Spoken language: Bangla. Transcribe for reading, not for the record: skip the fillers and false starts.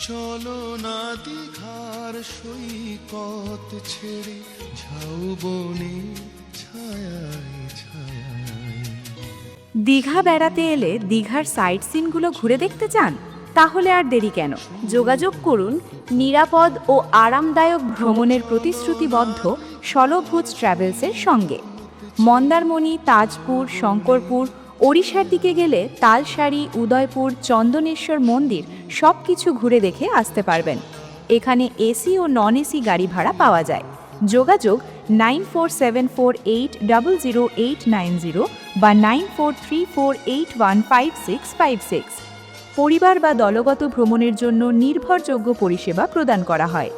চলো না দীঘার সৈকত ছেড়ে ঝাউবনে ছায়ায় ছায়ায়। দীঘা বেড়াতে এলে দীঘার সাইট সিনগুলো ঘুরে দেখতে চান? তাহলে আর দেরি কেন, যোগাযোগ করুন নিরাপদ ও আরামদায়ক ভ্রমণের প্রতিশ্রুতিবদ্ধ ষোলভুজ ট্রাভেলসের সঙ্গে। মন্দারমণি, তাজপুর, শঙ্করপুর, ওড়িশার দিকে গেলে তালসারি, উদয়পুর, চন্দনেশ্বর মন্দির সব কিছু ঘুরে দেখে আসতে পারবেন। এখানে এসি ও নন এসি গাড়ি ভাড়া পাওয়া যায়। যোগাযোগ 9474800890 বা 9434815656। পরিবার বা দলগত ভ্রমণের জন্য নির্ভরযোগ্য পরিষেবা প্রদান করা হয়।